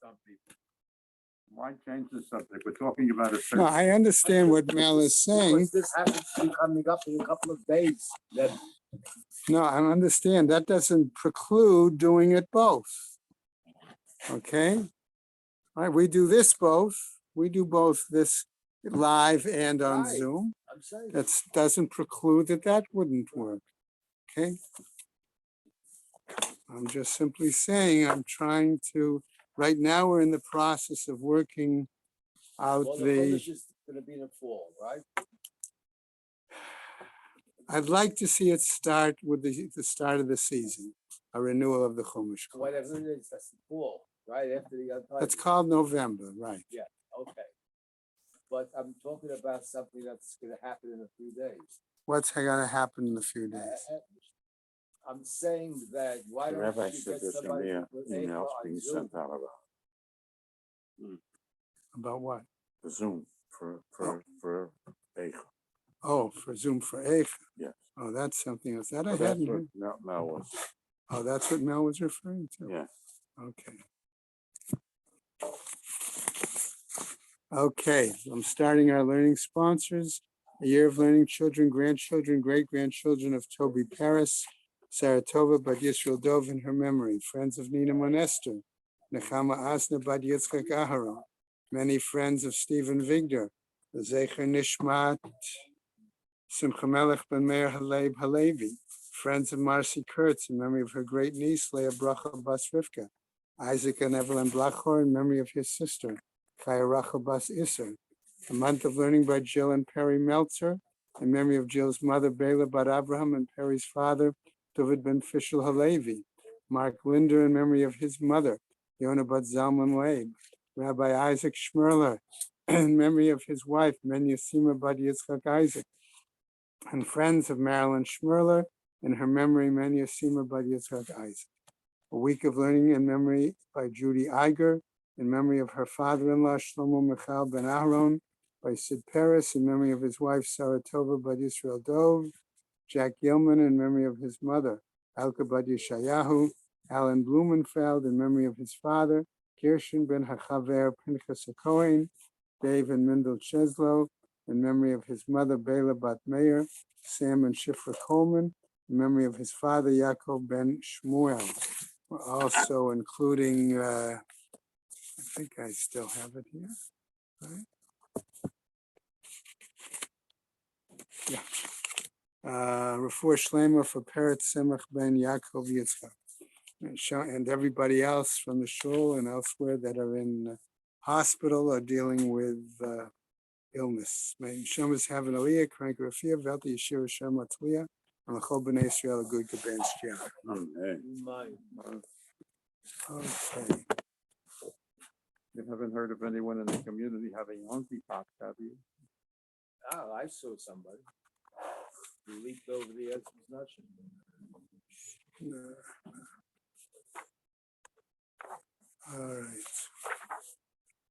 some people. Why change the subject? We're talking about a No, certain. I understand what Mel is saying. Because this happens to be coming up in a couple of days. Then No, I understand. That doesn't preclude doing it both. Okay? All right, we do this both. We do both this live and on Right. Zoom. I'm saying. That doesn't preclude that wouldn't work. Okay? I'm just simply saying I'm trying to, right now we're in the process of working out Well, the the, Chumash is going to be in the fall, right? I'd like to see it start with the start of the season, a renewal of the Chumash. Whatever it is, that's the fall, right? After the That's called November, right? Okay. But I'm talking about something that's going to happen in a few days. What's going to happen in a few days? I'm saying that why The don't rabbi you said get there's somebody gonna with be emails being Zoom? sent out about About what? the Zoom for Eicha. Oh, for Zoom for Eicha. Yes. Oh, that's something else. That I So that's hadn't what heard. Mel was. Oh, that's what Mel was referring to? Yeah. Okay. Okay, I'm starting our learning sponsors. A year of learning children, grandchildren, great-grandchildren of Toby Paris, Saratova Bad Yisrael Dov in her memory, friends of Nina Monester, Nechama Asna Bad Yitzchak Aharon, many friends of Stephen Vigdor, the Zecher Nishmat, Simcha Melech Ben Meir Haleib Halevi, friends of Marcy Kurtz in memory of her great niece, Leah Bracha Bas Rivka, Isaac and Evelyn Blachor in memory of his sister, Chaya Rachel Bas Isser, a month of learning by Jill and Perry Meltzer, in memory of Jill's mother, Bela Bat Abraham, and Perry's father, David Ben Fishel Halevi, Mark Linder in memory of his mother, Yonah Bat Zalman Leib, Rabbi Isaac Schmerler, in memory of his wife, Menyasima Bat Yitzchak Isaac, and friends of Marilyn Schmerler, in her memory, Menyasima Bat Yitzchak Isaac. A week of learning in memory by Judy Iger, in memory of her father-in-law, Shlomo Michal Ben Aharon, by Sid Paris, in memory of his wife, Sarah Tova Bad Yisrael Dov, Jack Gilman, in memory of his mother, Alka Bad Yeshayahu, Alan Blumenfeld, in memory of his father, Gershon Ben Hachaver Pinchas HaKohen, Dave and Mendel Cheslow, in memory of his mother, Bela Bat Meir, Sam and Shifra Coleman, in memory of his father, Yaakov Ben Shmuel. We're also including, I think I still have it here, right? Yeah. Refuah Shlema for Peret Semach Ben Yaakov Yitzchak. And everybody else from the shul and elsewhere that are in hospital or dealing with illness. May Shemas have an aliyah, crank rafia, velti yeshir Shem Latliya, and the Chol B'nai Yisrael a good Gaben Shtiach. Okay. You haven't heard of anyone in the community having monkeypox, have you? Oh, I saw somebody. He leaped over the edge of his nation. All right.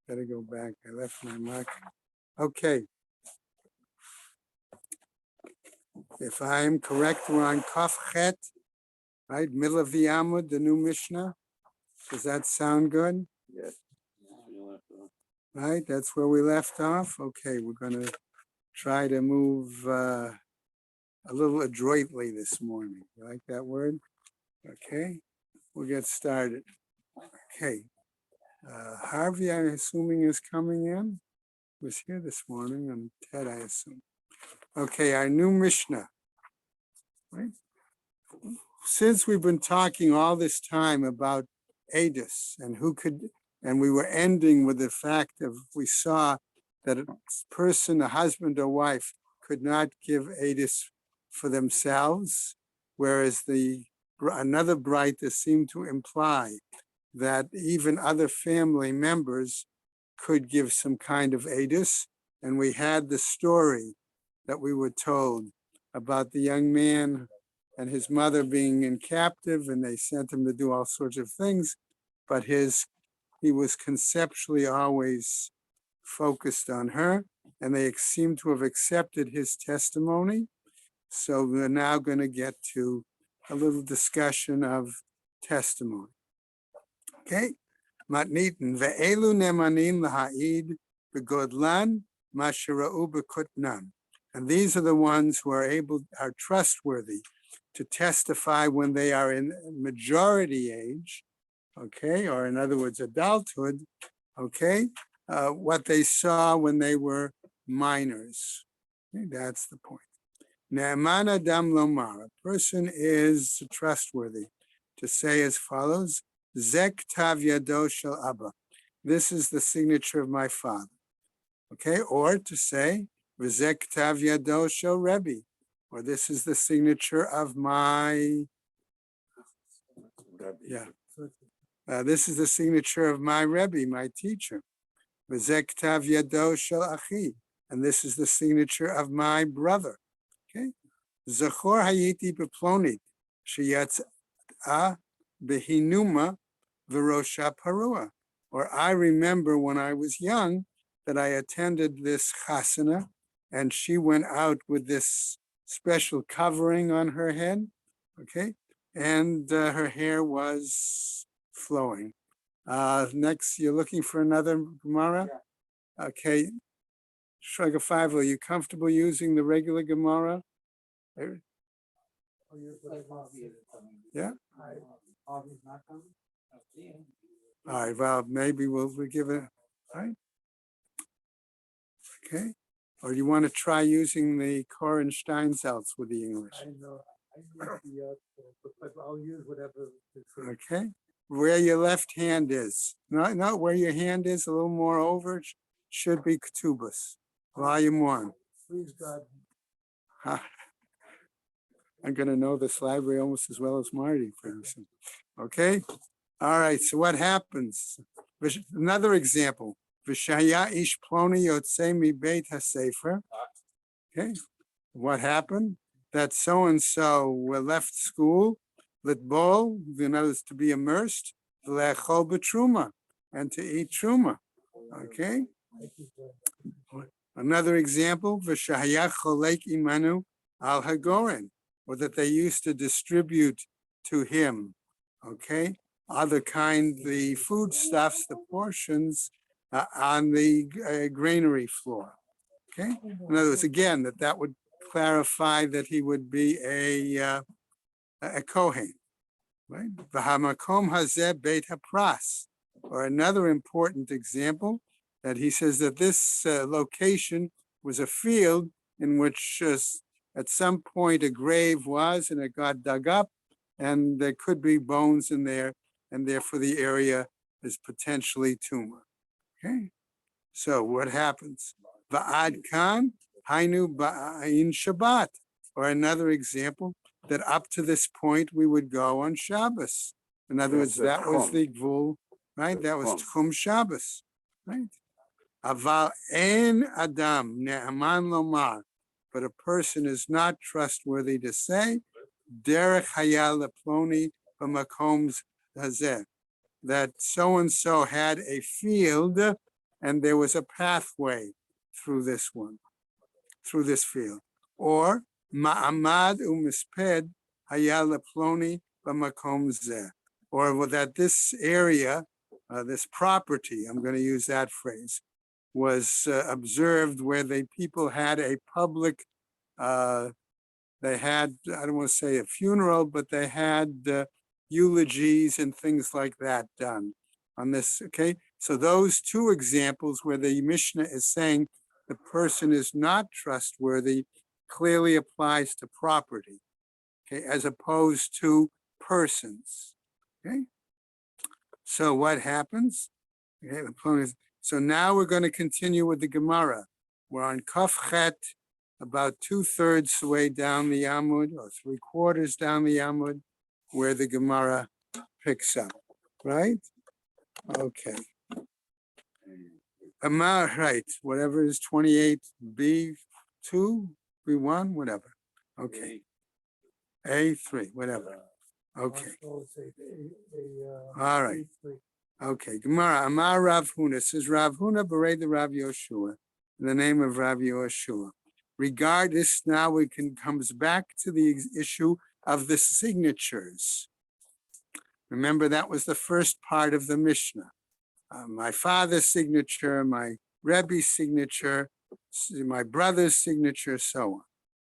Gotta go back. I left my mark. Okay. If I am correct, we're on Kaf Chet, right? Middle of the Amud, the new Mishnah. Does that sound good? Yes. Right, that's where we left off. Okay, we're gonna try to move a little adroitly this morning. You like that word? Okay, we'll get started. Okay, Harvey, I'm assuming, is coming in. Was here this morning, and Ted, I assume. Okay, our new Mishnah. Right. Since we've been talking all this time about Adis and who could, and we were ending with the fact of we saw that a person, a husband or wife, could not give Adis for themselves, whereas another Braita seemed to imply that even other family members could give some kind of Adis. And we had the story that we were told about the young man and his mother being in captive, and they sent him to do all sorts of things, but he was conceptually always focused on her, and they seem to have accepted his testimony. So we're now going to get to a little discussion of testimony. Okay, matnitin ve'elu nemanin laha'id begodlan mashera'u bekutnan. And these are the ones who are trustworthy to testify when they are in majority age, okay, or in other words, adulthood, okay, what they saw when they were minors. Okay, that's the point. Ne'eman adam lomar, a person is trustworthy to say as follows, Zek tav yado shel Abba. This is the signature of my father. Okay, or to say, Zek tav yado shel Rebbe, or this is the signature of my, yeah. This is the signature of my Rebbe, my teacher. Zek tav yado shel Achi, and this is the signature of my brother. Okay, Zachor hayiti beplonit sheyatza behinuma v'rosha parua. Or I remember when I was young that I attended this chasana, and she went out with this special covering on her head. Okay, and her hair was flowing. Next, you're looking for another Gemara? Okay. Shraga 5, are you comfortable using the regular Gemara? Yeah? All right, well, maybe we'll give it, all right? Okay. Or do you want to try using the Koren Steinsaltz with the English? I know. I'll use whatever. Okay. Where your left hand is. Not where your hand is, a little more over, should be Ketubas, volume 1. Please God. I'm going to know this library almost as well as Marty, for instance. Okay. All right. So what happens? Another example. V'shaya ish ploni yotzei mi beit hasefer. Okay. What happened? That so-and-so left school, litbol, in other words, to be immersed, v'lechol b'truma, and to eat truma. Okay. Another example, v'shaya cholek imanu al hagoren, or that they used to distribute to him. Okay. Other kind, the foodstuffs, the portions on the granary floor. Okay. In other words, again, that would clarify that he would be a Kohen, right? V'hamakom hazeh beit hapras, or another important example that he says that this location was a field in which at some point a grave was, and it got dug up, and there could be bones in there, and therefore the area is potentially tumor. Okay, so what happens? Va'ad kan hainu ba'ayin Shabbat, or another example that up to this point we would go on Shabbos. In other words, that was the gvul, right? That was Tchum Shabbos, right? Aval en adam ne'aman lomar, but a person is not trustworthy to say derech hayal leploni b'makom hazeh, that so-and-so had a field and there was a pathway through this one, through this field. Or ma'amad u'misped hayal leploni b'makom zeh, or that this area, this property, I'm going to use that phrase, was observed where the people had a public, they had, I don't want to say a funeral, but they had eulogies and things like that done on this, okay? So those two examples where the Mishnah is saying the person is not trustworthy clearly applies to property, okay, as opposed to persons, okay? So what happens? Okay, so now we're going to continue with the Gemara. We're on Kaf Chet, about 2/3 the way down the Amud, or 3/4 down the Amud, where the Gemara picks up, right? Okay. Amar, right, whatever is 28B2, B1, whatever. Okay. A3, whatever. Okay. All right. Okay. Gemara, Amar Rav Huna, says Rav Huna bereid the Rav Yoshua, in the name of Rav Yoshua. Regard this, now we comes back to the issue of the signatures. Remember, that was the first part of the Mishnah. my father's signature, my Rebbe's signature, my brother's signature, so on.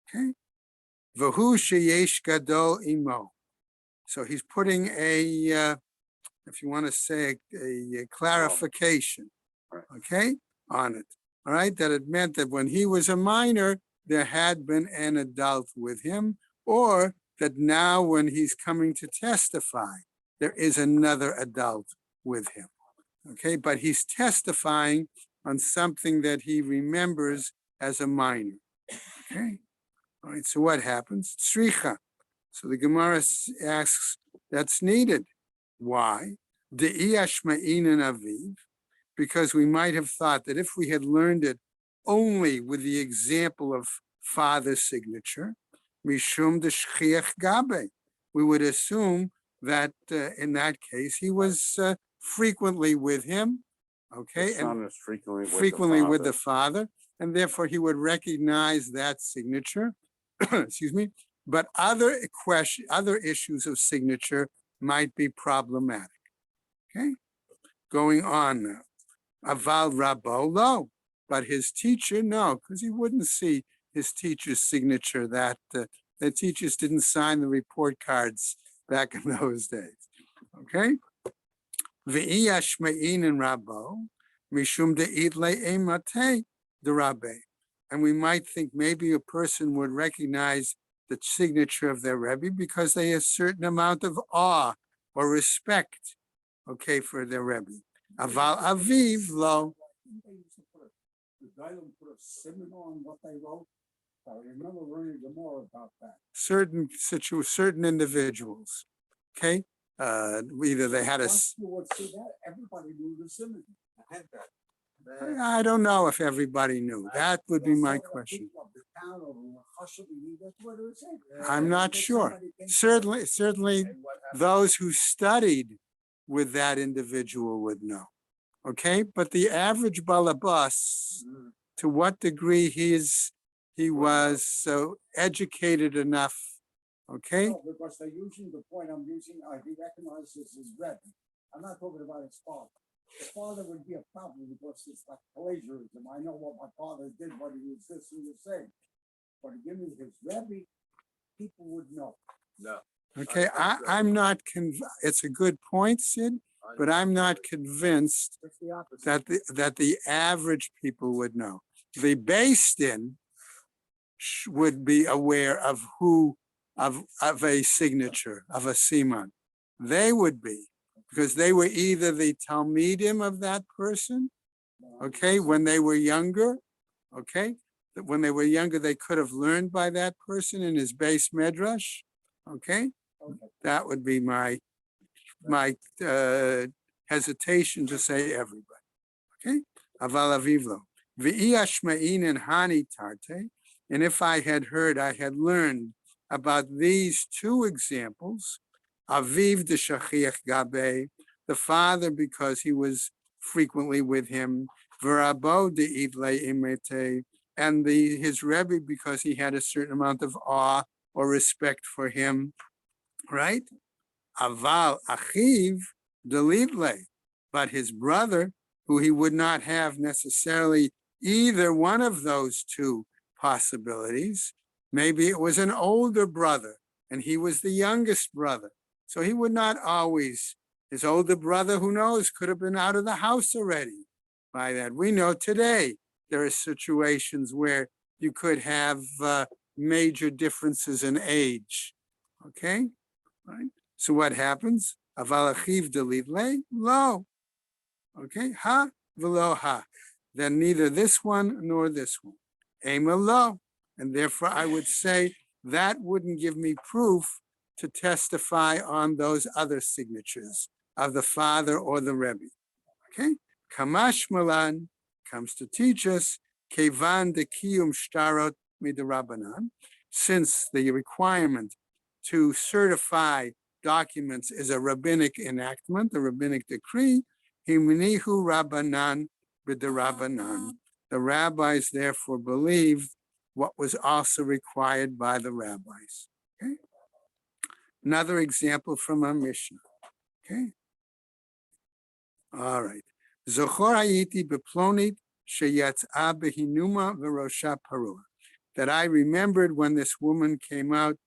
Okay? Vahu sheyesh gadol imo. So he's putting if you want to say a clarification, okay, on it. All right, that it meant that when he was a minor, there had been an adult with him, or that now when he's coming to testify, there is another adult with him. Okay, but he's testifying on something that he remembers as a minor. Okay, all right, so what happens? Tzricha. So the Gemara asks, that's needed. Why? De'iyashma'in aviv, because we might have thought that if we had learned it only with the example of father's signature, mishum d'shchiach gabe, we would assume that in that case he was frequently with him, okay, The and son is frequently with the father, and therefore he would recognize that signature. Excuse me. But other issues of signature might be problematic. Okay, going on now. Aval Rabo, no, but his teacher, no, because he wouldn't see his teacher's signature. That the teachers didn't sign the report cards back in those days. Okay, Ve'iyashmein and Rabo, Mishum de'itle emate the Rabbe, and we might think maybe a person would recognize the signature of their Rebbe because they have a certain amount of awe or respect, okay, for their Rebbe. Aval Aviv lo. The guy don't put a seminar on what they wrote. I remember learning more about that. Certain individuals, okay, either they had a. Once you would see that, everybody knew the seminar. I had that. I don't know if everybody knew. That would be my question. I'm not sure. Certainly, those who studied with that individual would know. Okay, but the average balabas, to what degree he was so educated enough, okay? No, because they're using the point I'm using, he recognizes his Rebbe. I'm not talking about his father. His father would be a problem because it's like plagiarism. I know what my father did, what he was this, he was saying. But give me his Rebbe, people would know. No. Okay, I'm not it's a good point, Sid, but I'm not convinced It's the opposite. that the average people would know. The based in would be aware of a signature, of a siman. They would be, because they were either the talmidim of that person, okay, when they were younger, okay, when they were younger, they could have learned by that person in his base medrash, okay. That would be my hesitation to say everybody. Okay, aval avivlo v'iyashma'in and hani tarte. And if I had learned about these two examples, aviv de shachiach gabe, the father because he was frequently with him, v'rabo de idle imete, and his Rebbe because he had a certain amount of awe or respect for him. Right? Aval achiv delidle, but his brother, who he would not have necessarily either one of those two possibilities. Maybe it was an older brother and he was the youngest brother. So he would not always, his older brother, who knows, could have been out of the house already by that. We know today there are situations where you could have major differences in age. Okay? Right? So what happens? Aval achiv delidle lo. Okay, ha v'lo ha. Then neither this one nor this one. Ema lo. And therefore I would say that wouldn't give me proof to testify on those other signatures of the father or the Rebbe. Okay? Kamash Malan comes to teach us kevan de kiyum shtarot midirabanan, since the requirement to certify documents is a rabbinic enactment, a rabbinic decree, himnihu rabbanan b'derabanan. The rabbis therefore believed what was also required by the rabbis. Okay? Another example from our Mishnah. Okay. All right. Zochor hayiti beplonit sheyatzah behinuma v'rosha parua. That I remembered when this woman came out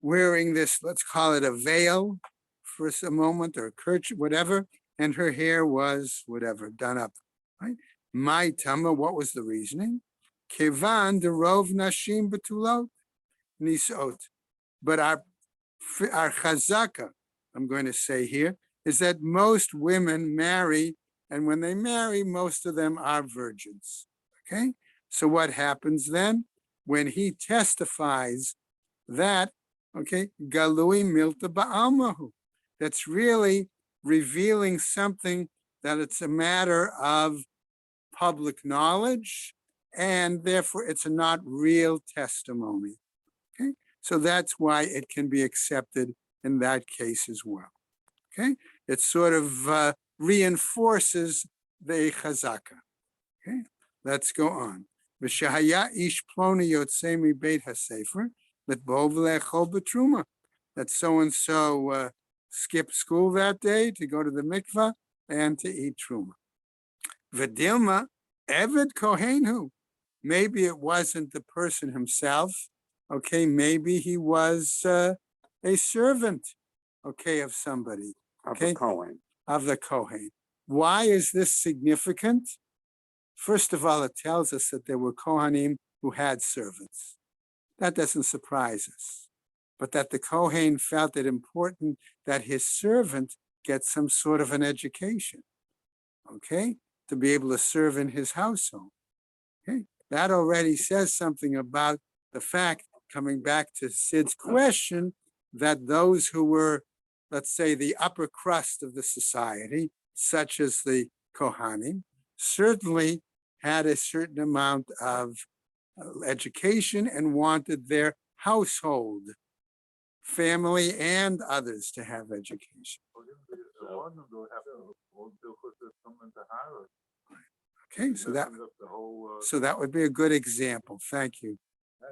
wearing this, let's call it a veil for a moment, or a kerchief, whatever, and her hair was whatever, done up, right? My tama, what was the reasoning? Kevan derov nashim betulot nisot. But our chazaka, I'm going to say here, is that most women marry, and when they marry, most of them are virgins. Okay? So what happens then? When he testifies that, okay, galui milta ba'almahu, that's really revealing something that it's a matter of public knowledge, and therefore it's not real testimony. Okay, so that's why it can be accepted in that case as well. Okay, it sort of reinforces the chazaka. Okay, let's go on. V'shahaya ish ploni yotzei mi beit hasefer letbov le'echol b'truma. That so and so skipped school that day to go to the mikvah and to eat truma. V'dilma eved kohenhu. Maybe it wasn't the person himself. Okay, maybe he was a servant, okay, of somebody. Okay, of the Kohen. Why is this significant? First of all, it tells us that there were Kohanim who had servants. That doesn't surprise us. But that the Kohen felt it important that his servant get some sort of an education, okay, to be able to serve in his household. Okay, that already says something about the fact, coming back to Sid's question, that those who were, let's say, the upper crust of the society, such as the Kohanim, certainly had a certain amount of education and wanted their household, family, and others to have education. Okay, so that would be a good example. Thank you.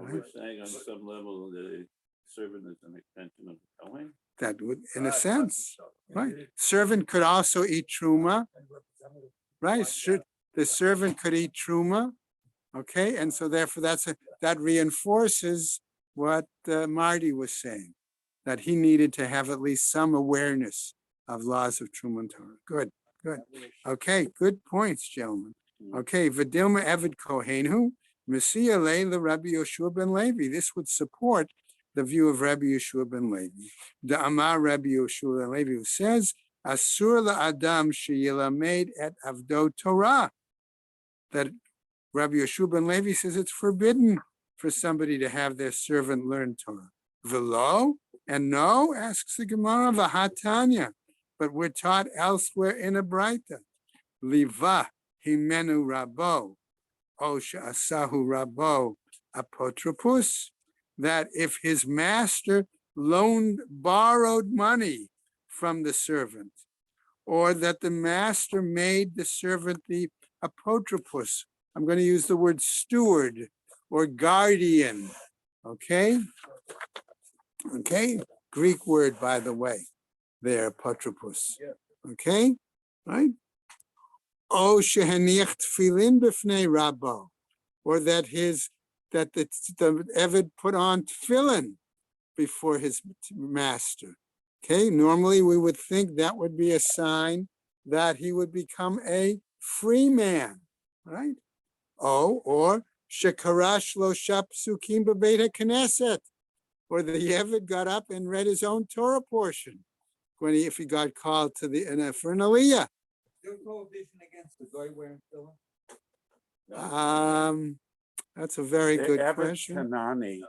We're saying on some level the servant is an extension of the Kohen. That would, in a sense, right? Servant could also eat truma, right? The servant could eat truma, okay, and so therefore that reinforces what Marty was saying, that he needed to have at least some awareness of laws of truma and Torah. Good, good. Okay, good points, gentlemen. Okay, Vidilma Evid Kohenhu, Messiah Leila Rabbi Yeshua ben Levi. This would support the view of Rabbi Yeshua ben Levi. The Amar Rabbi Yeshua ben Levi, who says, Asur la'adam sheyilamed et avdo Torah. That Rabbi Yeshua ben Levi says it's forbidden for somebody to have their servant learn Torah. Velo, and no, asks the Gemara, v'hatanya, but we're taught elsewhere in a Braita. Liva himenu rabo, o she'asahu rabo apotropus, that if his master borrowed money from the servant, or that the master made the servant the apotropus, I'm going to use the word steward or guardian, okay? Okay, Greek word, by the way, there, apotropus, okay, right? O shehaniach tefillin b'fnei rabbo, or that the Eved put on tefillin before his master. Okay, normally we would think that would be a sign that he would become a free man, right? Oh, or shekarash lo shapsukim b'beit HaKnesset, or the Eved got up and read his own Torah portion if he got called to for an aliyah. Is there prohibition against the guy wearing tefillin? That's a very good Evet question. Kanani,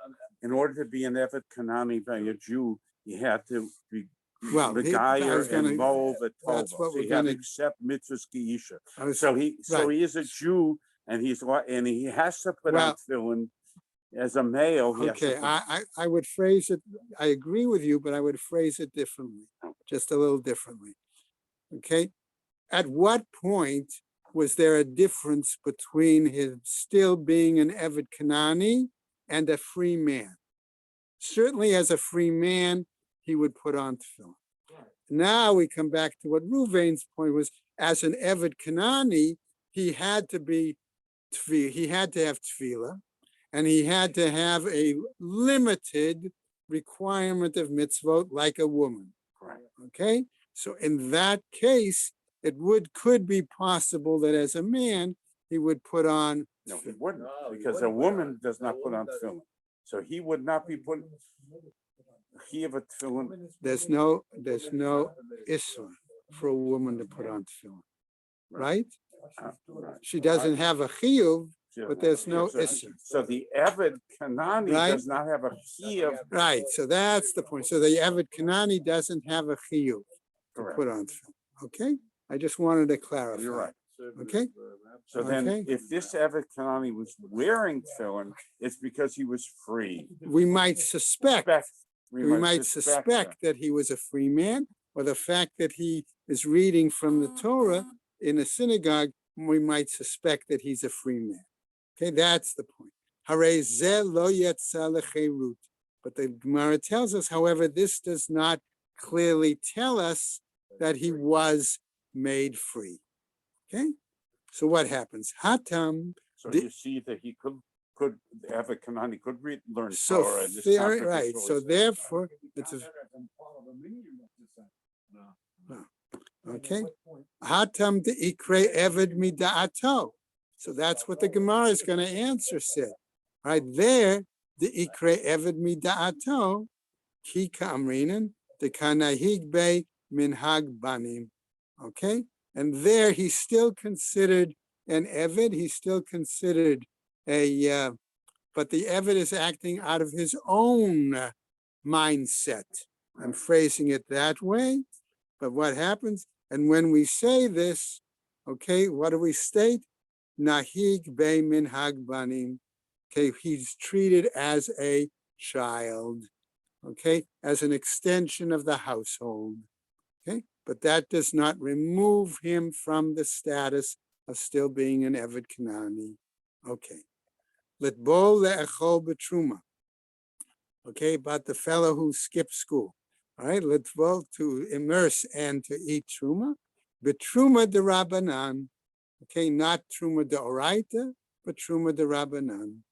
in order to be an Evet Kanani by a Jew, you have to be Well, the I guy was gonna- and Mo that's what so we're you have to gonna- accept mitzvahs geisha. I was- So he right. is a Jew, and he has to put Well- on tefillin as a male. He has to Okay, put- I would phrase it, I agree with you, but I would phrase it differently, just a little differently. Okay, at what point was there a difference between him still being an Eved Kanani and a free man? Certainly as a free man, he would put on tefillin. Now we come back to what Ruvain's point was, as an Eved Kanani, he had to have tefillah, and he had to have a limited requirement of mitzvot like a woman. Correct. Okay, so in that case, could be possible that as a man he would put on. No, he wouldn't, No, he because a wouldn't put on- woman does not a put woman on doesn't. tefillin. So he would not be put, he have a tefillin. There's no issur for a woman to put on tefillin, right? Right. She doesn't have a chiyuv, Yeah. but there's no So- issur. So the Eved Kanani Right. does not have a chiyuv. Right, so that's the point. So the Eved Kanani doesn't have a chiyuv to Correct. put on tefillin. Okay, I just wanted to clarify. You're right. Okay. So then, Okay. if this Eved Kanani was wearing tefillin, it's because he was free. We might suspect. We might suspect that. that he was a free man, or the fact that he is reading from the Torah in a synagogue, we might suspect that he's a free man. Okay, that's the point. Harei zeh lo yetza lecherut. But the Gemara tells us, however, this does not clearly tell us that he was made free. Okay, so what happens? Hatam. So you see that he could Eved Kanani could learn So Torah. and this right. contradicts So what we said. therefore, it's a, okay. Hatam de ikre eved mida'ato. So that's what the Gemara is going to answer. Said right there, the ikre eved mida'ato ki ka'amrinan de kanahig be minhag banim. Okay, and there he's still considered an eved. He's still considered a. But the Eved is acting out of his own mindset. I'm phrasing it that way. But what happens? And when we say this, okay, what do we state? Nahig be minhag banim. Okay, he's treated as a child. Okay, as an extension of the household. Okay, but that does not remove him from the status of still being an Eved Kanani. Okay. Litbol le'echol b'truma. Okay, about the fellow who skipped school. All right, litbol, to immerse and to eat truma. B'truma de Rabbanan. Okay, not truma de oraita, but truma de Rabbanan.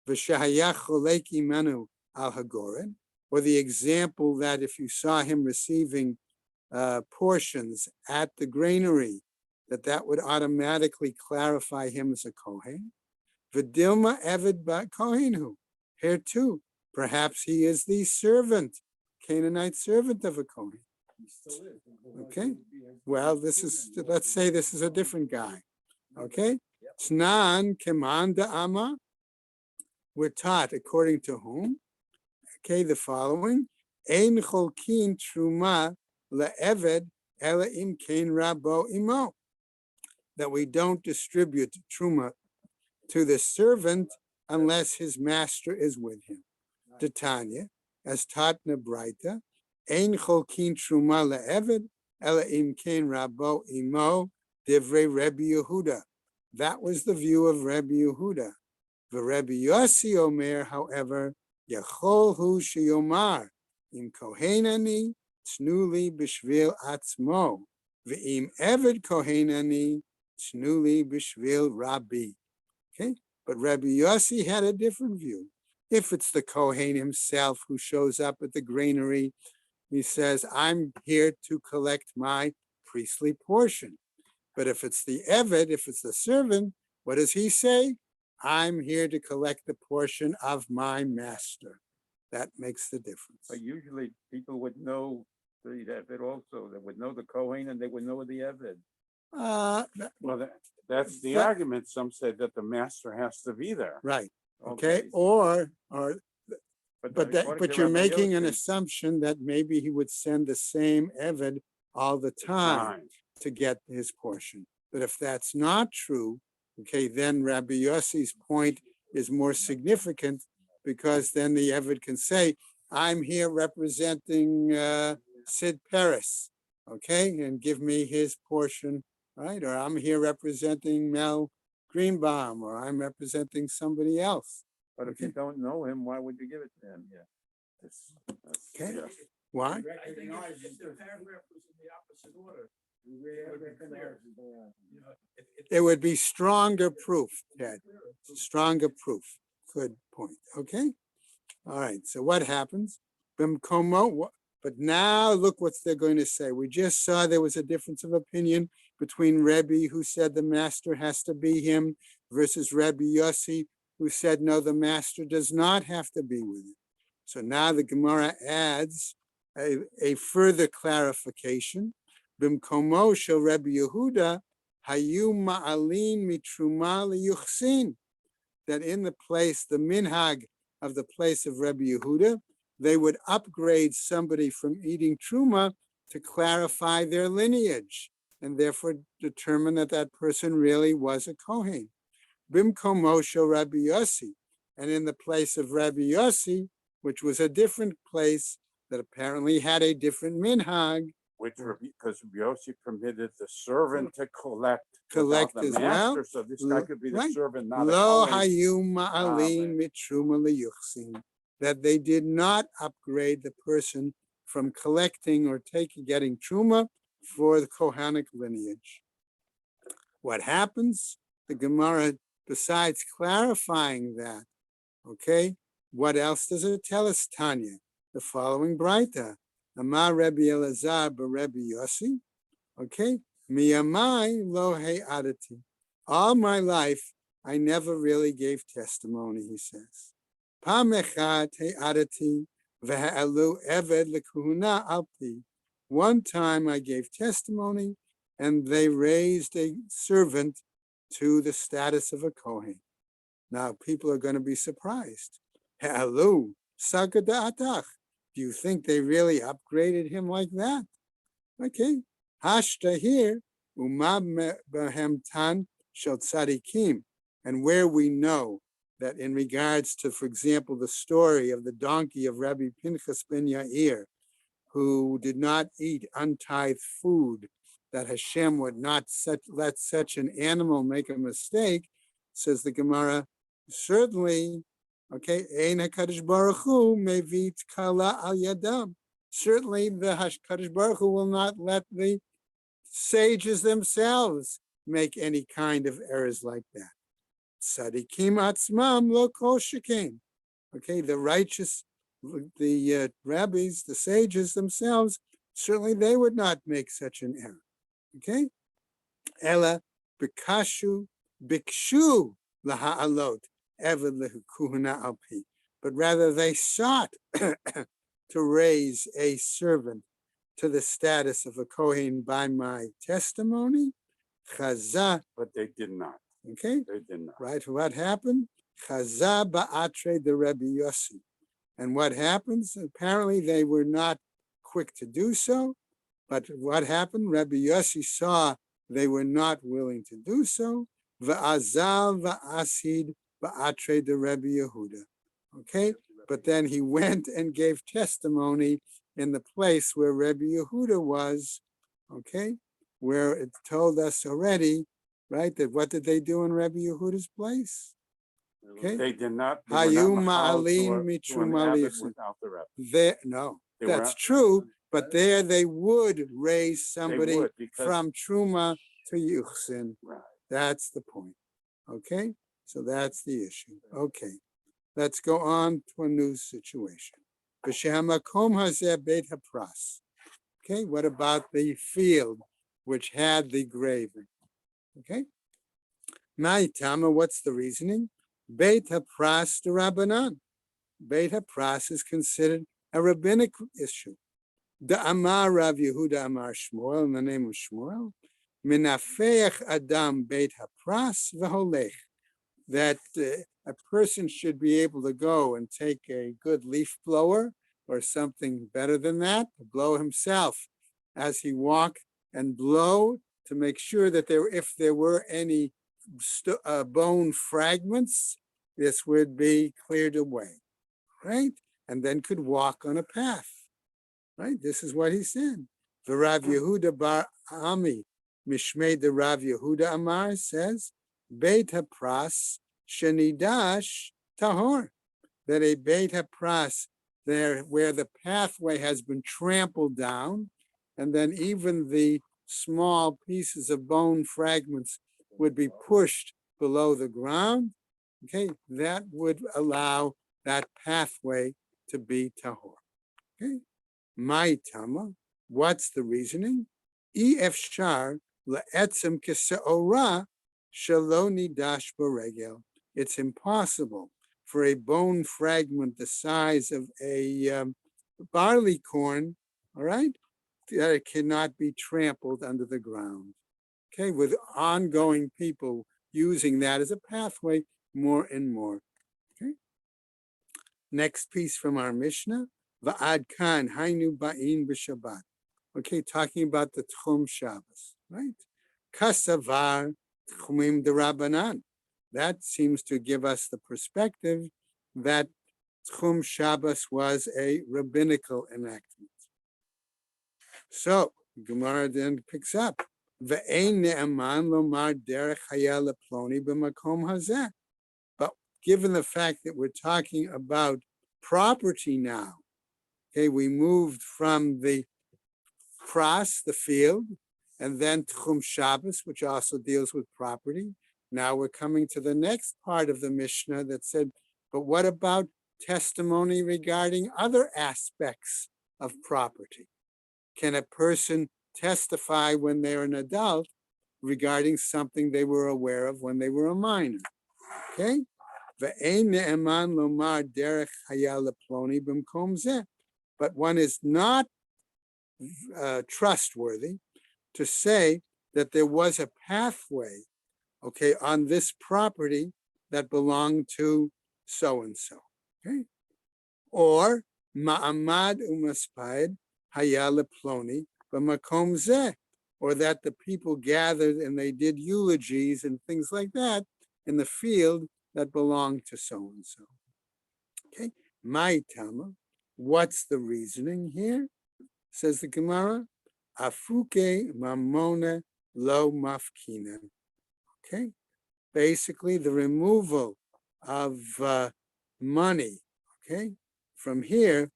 V'shahayach cholek imanu al hagoren. Or the example that if you saw him receiving portions at the granary, that would automatically clarify him as a Kohen. Vidilma Eved Bat Kohenhu. Here too, perhaps he is the servant, Canaanite servant of a Kohen. Okay. Well, let's say this is a different guy. Okay. Snan Kemanda Ama. We're taught according to whom? Okay, the following. Ein Cholkin Truma LeEved Ela Im Kain Rabo Imo. That we don't distribute Truma to the servant unless his master is with him. Tanya, as taught in the Braita, Ein cholkin truma le'eved, ela im kain rabo imo, divrei Rebbe Yehuda. That was the view of Rebbe Yehuda. The Rebbe Yossi Omer, however, Yachol hu sheyomar, im kohenani, tznuli b'shvil atzmo, ve'im eved kohenani, tznuli b'shvil rabbi. Okay, but Rabbi Yossi had a different view. If it's the Kohen himself who shows up at the granary, he says, I'm here to collect my priestly portion. But if it's the Eved, if it's the servant, what does he say? I'm here to collect the portion of my master. That makes the difference. But usually people would know the Eved also. They would know the Kohen and they would know the Eved. Well, that's the argument. Some said that the master has to be there. Right. Okay. But you're making an assumption that maybe he would send the same Eved all the time to get his portion. But if that's not true, okay, then Rabbi Yossi's point is more significant, because then the Eved can say, I'm here representing Sid Peres, okay, and give me his portion. Right, or I'm here representing Mel Greenbaum, or I'm representing somebody else. But if you don't know him, why would you give it to him? Yeah. Okay. Why? I think if the paragraph was in the opposite order, It would be stronger proof, Ted. Stronger proof. Good point. Okay. All right. So what happens? Bimkomo. But now look what they're going to say. We just saw there was a difference of opinion between Rebbe, who said the master has to be him, versus Rebbe Yossi, who said no, the master does not have to be with him. So now the Gemara adds a further clarification. Bimkomo shel Rebbe Yehuda hayu ma'alin mitruma liyuchsin. That in the place, the minhag of the place of Rebbe Yehuda, they would upgrade somebody from eating truma to clarify their lineage and therefore determine that that person really was a Kohen. Bimkom Moshe Rabbi Yossi, and in the place of Rabbi Yossi, which was a different place that apparently had a different minhag, Which because Yossi permitted the servant to collect collect without the as master, well. so this guy could be the Right. servant, not a Lo Kohen. hayum ma'alin Amen. mitruma liyuchsin, that they did not upgrade the person from collecting or getting truma for the Kohanic lineage. What happens? The Gemara, besides clarifying that, okay, what else does it tell us, Tanya? The following Braita, Amar Rebbe Elazar Rebbe Yossi, okay, Miyamai lo adati. All my life, I never really gave testimony, he says. Pam echad adati v'ha'alu eved lekuhuna alpi. One time I gave testimony, and they raised a servant to the status of a Kohen. Now people are going to be surprised. Ha'alu sagada'atach. Do you think they really upgraded him like that? Okay. Hashta here, umab behem tan shel tzadikim, and where we know that in regards to, for example, the story of the donkey of Rabbi Pinchas ben Yair, who did not eat untithed food, that Hashem would not let such an animal make a mistake, says the Gemara, certainly, okay, Ein HaKadosh Baruch Hu mevit kala al yadam. Certainly the HaKadosh Baruch Hu will not let the sages themselves make any kind of errors like that. Tzadikim atzmam lo kol shekain. Okay, the righteous, the rabbis, the sages themselves, certainly they would not make such an error. Okay? Ela bikshu laha'alot eved lehukuhuna alpi. But rather they sought to raise a servant to the status of a Kohen by my testimony. Chaza. But they did not. Okay? They did not. Right? What happened? Chaza ba'atre the Rebbe Yossi. And what happens? Apparently they were not quick to do so. But what happened? Rabbi Yossi saw they were not willing to do so. Va'azal va'asid ba'atre the Rabbi Yehuda. Okay? But then he went and gave testimony in the place where Rabbi Yehuda was, okay? Where it told us already, right, that what did they do in Rabbi Yehuda's place? Okay? They did not. Hayu ma'alin mitrum Without the Rebbe. No, They that's were- true. But there they would raise somebody would, because- from Truma to Yuchsin. Right. That's the point. Okay? So that's the issue. Okay. Let's go on to a new situation. B'shehamakom hazeh beit hapras. Okay, what about the field which had the graving? Okay. Ma'itama, what's the reasoning? Beit hapras de Rabbanan. Beit hapras is considered a rabbinic issue. The Amar Rav Yehuda Amar Shmuel, in the name of Shmuel, Minafeach Adam Beit Hapras v'holech, that a person should be able to go and take a good leaf blower or something better than that, to blow himself as he walked and blow to make sure that if there were any bone fragments, this would be cleared away, right? And then could walk on a path. Right, this is what he said. The Rav Yehuda Bar Ami Mishmei the Rav Yehuda Amar says, Beit Hapras Shenidash Tahor, that a Beit Hapras there where the pathway has been trampled down, and then even the small pieces of bone fragments would be pushed below the ground, okay, that would allow that pathway to be tahor. Okay, my tama, what's the reasoning? Efshar le'etzem keseora shelo nidash baregel. It's impossible for a bone fragment the size of a barley corn, all right, that it cannot be trampled under the ground. Okay, with ongoing people using that as a pathway more and more. Okay. Next piece from our Mishnah, Va'ad kan hainu ba'in b'Shabbat. Okay, talking about the Tchum Shabbos, right? Kasavar Tchumim derabanan. That seems to give us the perspective that Tchum Shabbos was a rabbinical enactment. So Gemara then picks up, Ve'ein ne'aman lomar derech haya leploni b'makom hazeh. But given the fact that we're talking about property now, okay, we moved from the pras, the field, and then Tchum Shabbos, which also deals with property. Now we're coming to the next part of the Mishnah that said, but what about testimony regarding other aspects of property? Can a person testify when they're an adult regarding something they were aware of when they were a minor? Okay? But one is not trustworthy to say that there was a pathway, okay, on this property that belonged to so-and-so, okay? Or ma'amad umaspayed haya leploni b'makom zeh, or that the people gathered and they did eulogies and things like that in the field that belonged to so-and-so. Okay, my tama, what's the reasoning here? Says the Gemara, afuke mamona lo mafkina. Okay, basically the removal of money, okay, from here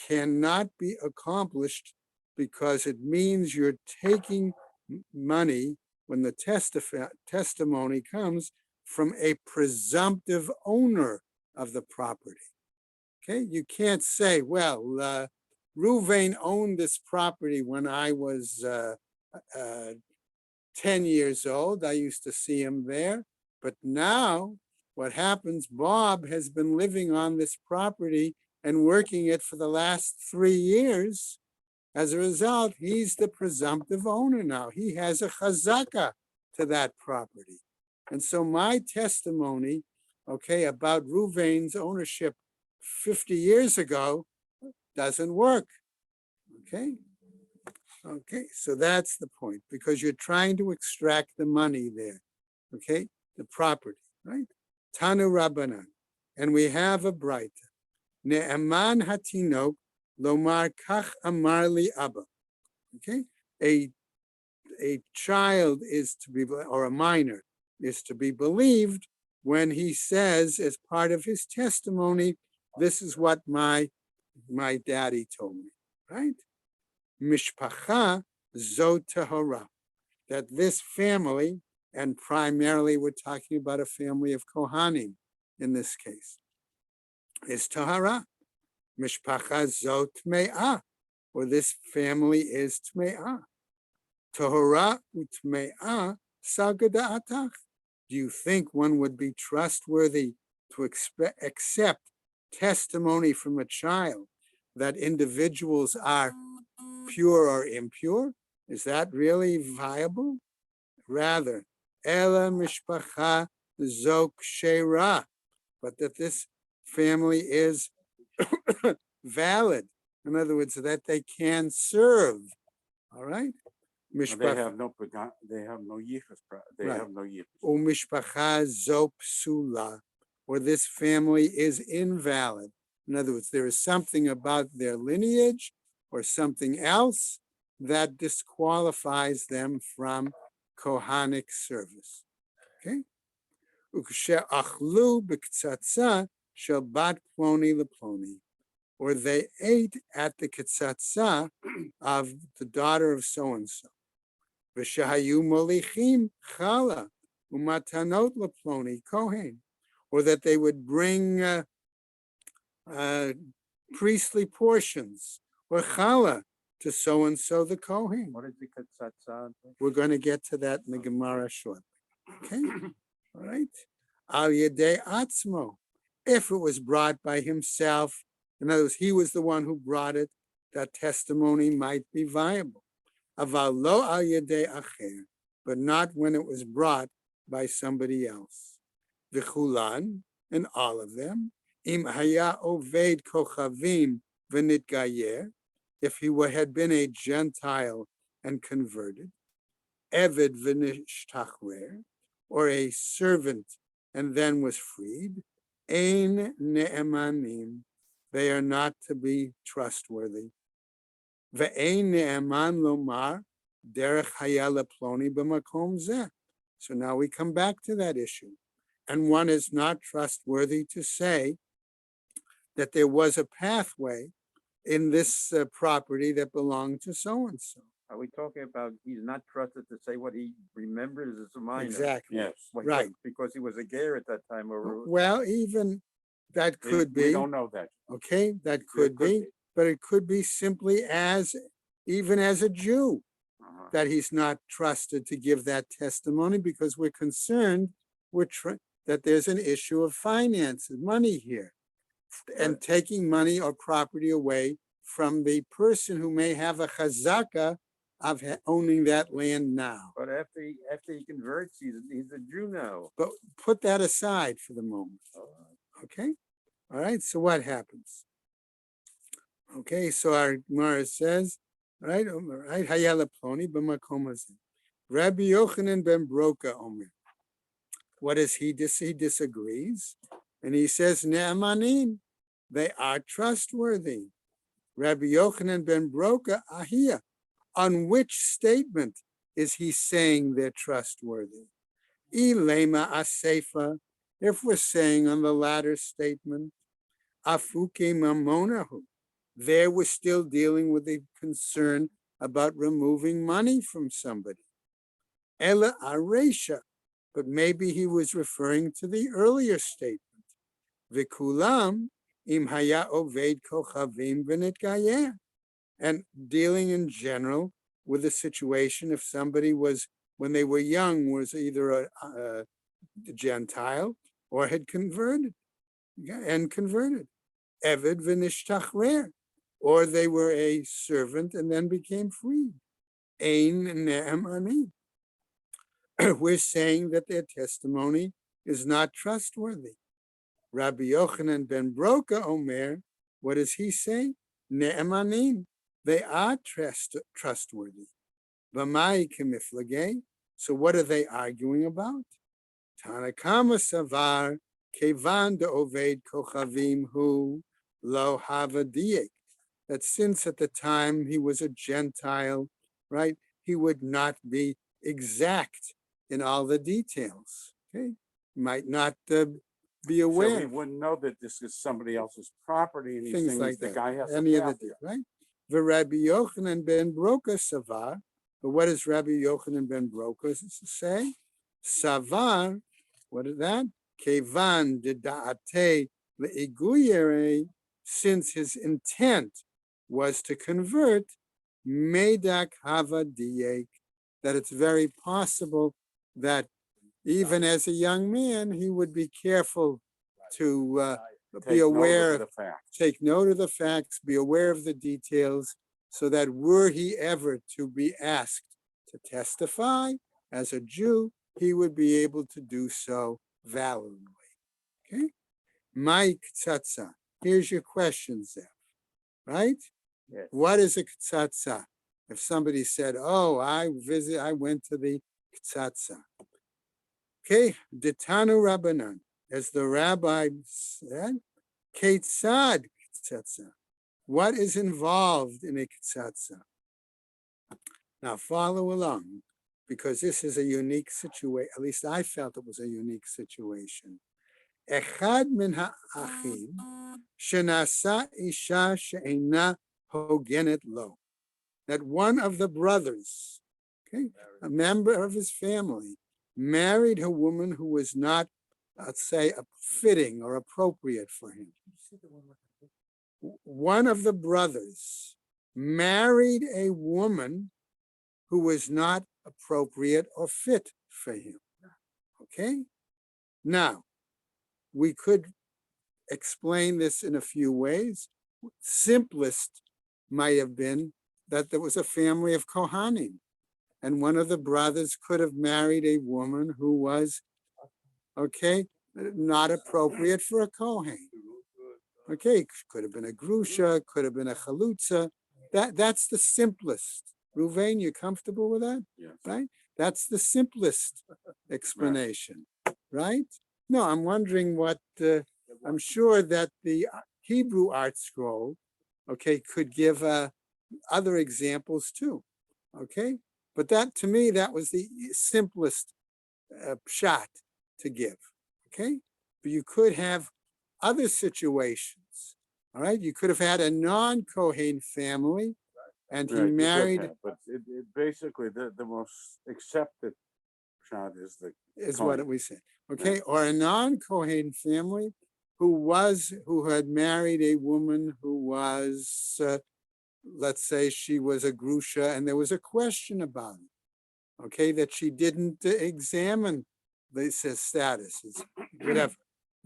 cannot be accomplished because it means you're taking money when the testimony comes from a presumptive owner of the property. Okay, you can't say, well, Ruvain owned this property when I was 10 years old. I used to see him there. But now what happens, Bob has been living on this property and working it for the last 3 years. As a result, he's the presumptive owner now. He has a chazaka to that property. And so my testimony, okay, about Ruvain's ownership 50 years ago doesn't work, okay? Okay, so that's the point, because you're trying to extract the money there, okay? The property, right? Tanu Rabbanan. And we have a brighter. Ne'eman hatinok lomar kach amar li abba. Okay, a child is to be, or a minor is to be believed when he says, as part of his testimony, this is what my daddy told me, right? Mishpacha zo tahora, that this family, and primarily we're talking about a family of Kohanim in this case, is tahara. Mishpacha zo tme'ah, or this family is tme'ah. Tahora utme'ah sagada'atach. Do you think one would be trustworthy to accept testimony from a child that individuals are pure or impure? Is that really viable? Rather, ela mishpacha zo kshera, but that this family is valid. In other words, that they can serve. All right? They have no yichus. They Right. have no yichus. Umishpacha zo psula, or this family is invalid. In other words, there is something about their lineage or something else that disqualifies them from Kohanic service. Okay? Ukshe'achlu b'ktsatsa shel bat ploni leploni, or they ate at the ktsatsa of the daughter of so-and-so. V'shahayu molichim chala umatanot leploni kohen, or that they would bring priestly portions or challah to so and so the kohen. What is the katsatsa? We're going to get to that in the Gemara shortly. Okay, all right. Al yedei atzmo, if it was brought by himself, in other words, he was the one who brought it, that testimony might be viable. Aval lo al yedei acher, but not when it was brought by somebody else. V'chulan, and all of them. Im haya oved kochavim v'nitgayer, if he had been a Gentile and converted. Eved v'nishtachrer, or a servant and then was freed. Ein ne'emanim, they are not to be trustworthy. Ve'ein ne'eman lomar derech haya leploni b'makom zeh. So now we come back to that issue. And one is not trustworthy to say that there was a pathway in this property that belonged to so-and-so. Are we talking about he's not trusted to say what he remembers as a minor? Exactly. Yes. Right. Because he was a ger at that time, or Well, even that could we be, don't know that. okay, that could be, but it could be simply as, even as a Jew, that he's not trusted to give that testimony because we're concerned that there's an issue of finances, money here, and taking money or property away from the person who may have a chazaka of owning that land now. But after he converts, he's a Jew now. But put that aside for the moment. Okay? All right, so what happens? Okay, so our Gemara says, right, Hayala Ploni b'makom hazeh. Rabbi Yochanan ben Broka Omer. What is he? He disagrees, and he says, Ne'amanim, they are trustworthy. Rabbi Yochanan ben Broka Ahia. On which statement is he saying they're trustworthy? Ilema asefa, if we're saying on the latter statement, afuke mamonahu, there we're still dealing with the concern about removing money from somebody. Ela aresha, but maybe he was referring to the earlier statement. Vikulam im haya oved kochavim v'nitgayer. And dealing in general with the situation, if somebody was, when they were young, was either a Gentile or had converted, Eved v'nishtachrer, or they were a servant and then became free. Ein ne'emani. We're saying that their testimony is not trustworthy. Rabbi Yochanan ben Broka Omer, what does he say? Ne'emanim. They are trustworthy. V'mai kemiflagei. So what are they arguing about? Tanakama savar kevan de'oved kochavim hu lo hava diek. That since at the time he was a Gentile, right, he would not be exact in all the details. Okay, might not be aware. So he wouldn't know that this is somebody else's property, and he's Things saying like the that. guy has Any a of the path here. right? The Rabbi Yochanan ben Broka savar. But what does Rabbi Yochanan ben Broka say? Savar. What is that? Kevan de daate leiguyere. Since his intent was to convert, medak hava diek. That it's very possible that even as a young man, he would be careful to be aware of the facts. Take note of the facts, be aware of the details, so that were he ever to be asked to testify as a Jew, he would be able to do so validly. Okay? Mike Tzatza, here's your question, Zev. Right? Yes. What is a Tzatza? If somebody said, oh, I went to the Tzatza. Okay, Ditanu Rabbanan, as the rabbi said, Ketzad Ktsatsa. What is involved in a Ktsatsa? Now follow along, because this is a unique situation. At least I felt it was a unique situation. Echad min ha'achim shenasa isha she'ena hogenet lo. That one of the brothers okay? A member of his family married a woman who was not, let's say, fitting or appropriate for him. One of the brothers married a woman who was not appropriate or fit for him. Okay? Now, we could explain this in a few ways. Simplest might have been that there was a family of Kohanim, and one of the brothers could have married a woman who was, okay, not appropriate for a Kohen. Okay, could have been a grusha, could have been a chalutza. That's the simplest. Ruvain, you comfortable with that? Yes. Right? That's the simplest explanation, right? No, I'm wondering what, I'm sure that the Hebrew art scroll, okay, could give other examples too, okay? But that, to me, that was the simplest shot to give, okay? But you could have other situations, all right? You could have had a non-Kohen family and he Right, you could married, have, but it basically, the most accepted shot is the is what Kohen. we say, okay? Or a non-Kohen family who had married a woman who was, let's say she was a grusha and there was a question about it, okay? That she didn't examine this status, whatever.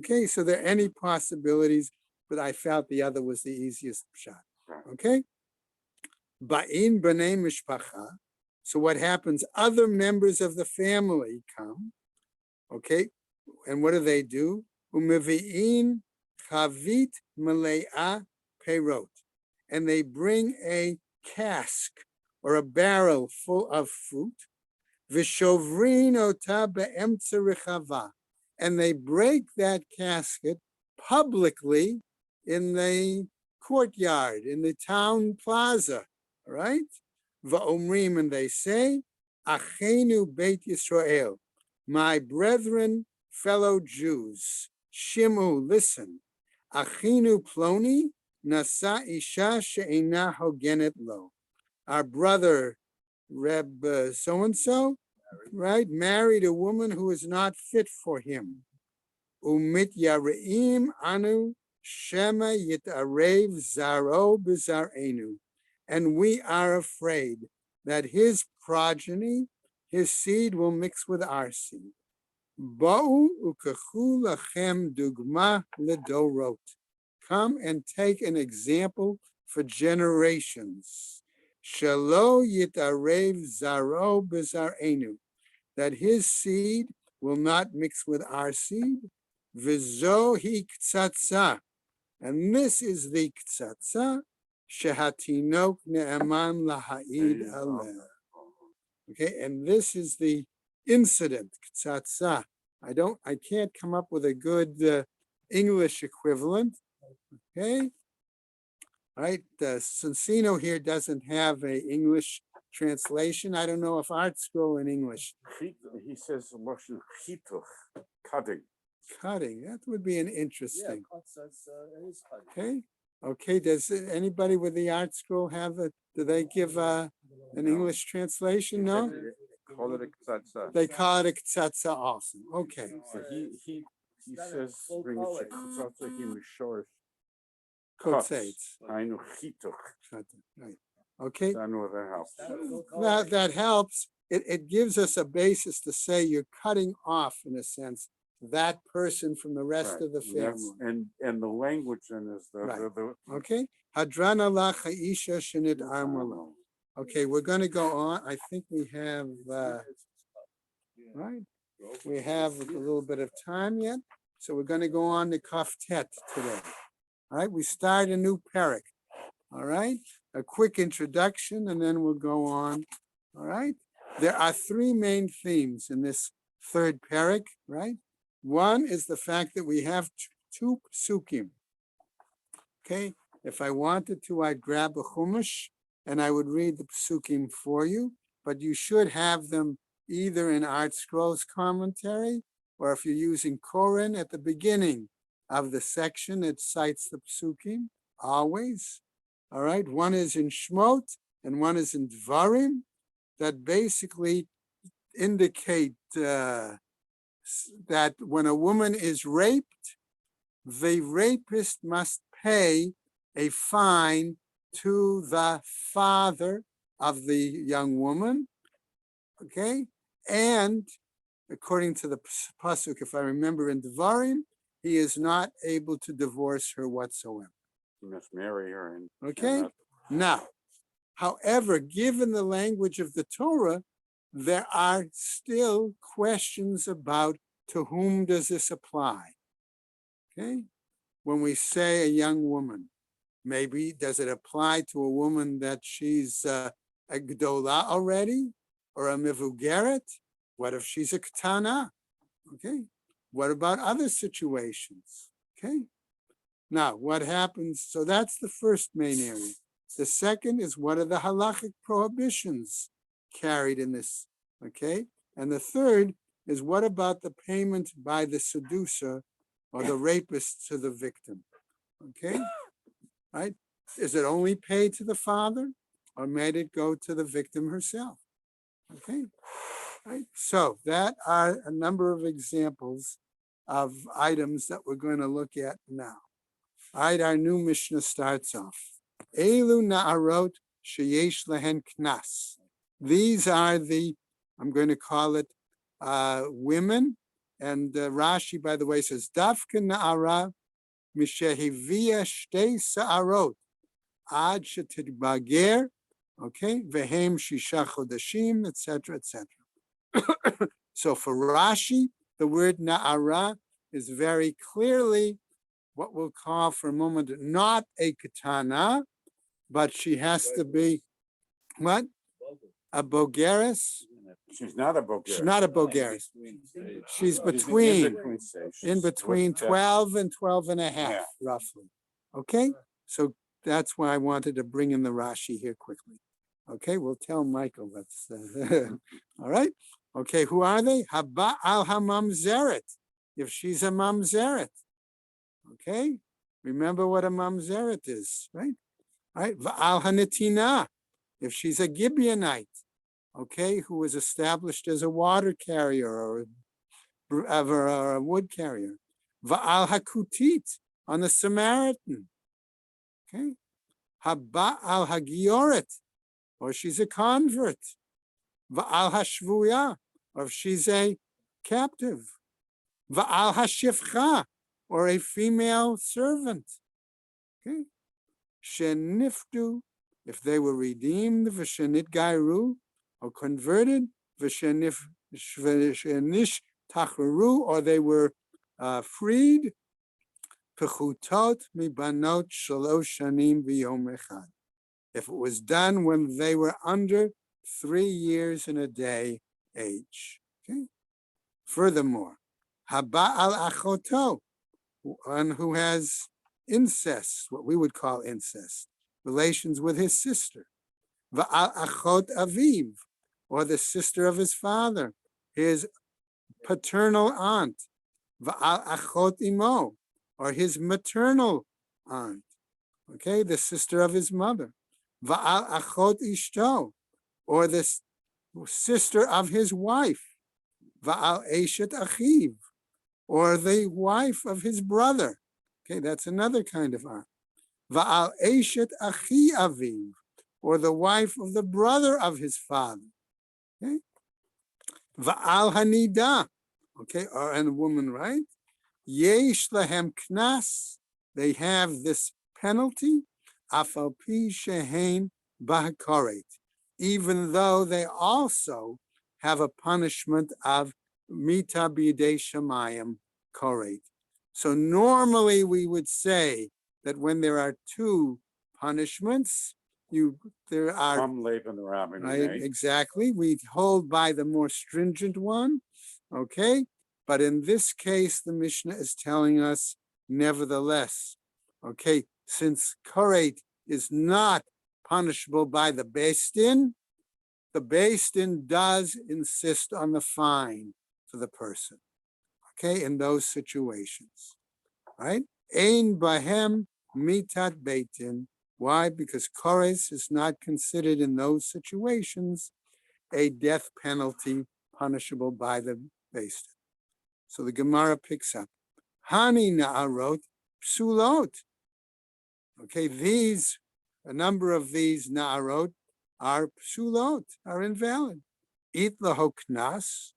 Okay, so there are any possibilities, but I felt the other was the easiest shot, okay? Ba'in b'nei mishpacha. So what happens? Other members of the family come, okay? And what do? Umevi'in chavit mele'a peirot. And they bring a cask or a barrel full of fruit. Vishovrin ota be'emtza rechava. And they break that casket publicly in the courtyard, in the town plaza, right? Va'omrim, and they say, Achenu Beit Yisrael, my brethren, fellow Jews, Shimu, listen, Achinu Ploni, Nasa Isha She'ina Hogenet Lo. Our brother, Reb so-and-so, right, married a woman who is not fit for him. Umit yareim anu shema yitarev zaro b'zarenu. And we are afraid that his progeny, his seed, will mix with our seed. Ba'u ukachu lachem dugma ledorot. Come and take an example for generations. Shelo yitarev zaro b'zarenu. That his seed will not mix with our seed. V'zo hi ktsatsa. And this is the ktsatsa. Shehatinok ne'eman laha'id aleh. Okay, and this is the incident, ktsatsa. I can't come up with a good English equivalent. Okay, all right. Cincino here doesn't have an English translation. I don't know if Art Scroll in English. He says Lashon chituch, cutting. Cutting, that would be an interesting. It is cutting. Okay, okay, does anybody with the Art Scroll have do they give an English translation? No? Call it a ktsatsa. They call it a ktsatsa also. Okay, So he says bring a ktsatsa him short. kotzetz. Hainu chituch. Right. Okay, I know that helps. that helps. It gives us a basis to say you're cutting off, in a sense, that person from the rest of the family. And the language then is Right. the Okay, Hadrana la Chaisha Shinit Armalo. Okay, we're going to go on. I think we have, right? We have a little bit of time yet. So we're going to go on to Kaftet today. All right, we start a new parak. All right, a quick introduction and then we'll go on. All right, there are three main themes in this third parak, right? One is the fact that we have two psukim. Okay, if I wanted to, I'd grab a chumash and I would read the psukim for you, but you should have them either in Art Scrolls commentary, or if you're using Koren at the beginning of the section, it cites the psukim, always. All right, one is in Shmot and one is in Dvarim. that basically indicate that when a woman is raped, the rapist must pay a fine to the father of the young woman, okay? And according to the pasuk, if I remember in Devarim, he is not able to divorce her whatsoever. You must marry her and. Okay? Now, however, given the language of the Torah, there are still questions about to whom does this apply? Okay? When we say a young woman, maybe does it apply to a woman that she's a gdola already or a mivugeret? What if she's a katana? Okay. What about other situations? Okay. Now, what happens? So that's the first main area. The second is what are the halachic prohibitions carried in this? Okay. And the third is what about the payment by the seducer or the rapist to the victim? Okay. Right? Is it only paid to the father or may it go to the victim herself? Okay. Right? So that are a number of examples of items that we're going to look at now. All right, our new Mishnah starts off. Elu na'arot sheyesh lehen knas. These are the, I'm going to call it women. And Rashi, by the way, says, Dafka na'ara mishehivia shtei sa'arot ad shetidbager, okay, vehem shisha chodashim, etc., etc. So for Rashi, the word na'ara is very clearly what we'll call for a moment not a katana, but she has to be what? A bogeres? She's not a bogeres. She's not a bogeres. She's between in between 12 and 12 and a half, roughly. Okay, so that's why I wanted to bring in the Rashi here quickly. Okay, we'll tell Michael that's all right. Okay, who are they? Haba al hamamzeret. If she's a mamzeret, okay. Remember what a mamzeret is, right? Right. Va'al hanitina. If she's a Gibeonite, okay, who was established as a water carrier or a wood carrier. Va'al hakutit, on the Samaritan. Okay. Haba al hagioret, or she's a convert. Va'al hashvuya, or if she's a captive. Va'al hashifcha, or a female servant. Okay. Sheniftu, if they were redeemed, v'shenit gairu, or converted, v'shenish tacharu, or they were freed. Pechutot mibanot shalosh shanim v'yom echad. If it was done when they were under 3 years and a day age. Okay. Furthermore, haba al achoto, one who has incest, what we would call incest, relations with his sister. Va'al achot aviv, or the sister of his father, his paternal aunt. Va'al achot imo, or his maternal aunt. Okay, the sister of his mother. Va'al achot ishto, or the sister of his wife. Va'al eshet achiv, or the wife of his brother. Okay, that's another kind of aunt. Va'al eshet achi aviv, or the wife of the brother of his father. Okay. Va'al hanida, okay, and a woman, right? Yesh lahem knas, they have this penalty, afal pi shehein b'hakoret, even though they also have a punishment of mita b'yedei shamayim koret. So normally we would say that when there are two punishments, there are right, exactly. We hold by the more stringent one, okay. But in this case, the Mishnah is telling us, nevertheless, okay, since koret is not punishable by the Beis Din, the Beis Din does insist on the fine for the person, okay, in those situations, right? Ein bahem mitat beitin. Why? Because koret is not considered in those situations a death penalty punishable by the Beis Din. So the Gemara picks up. Hani na'arot psulot. Okay, a number of these na'arot are psulot, are invalid. Eat lahoknas.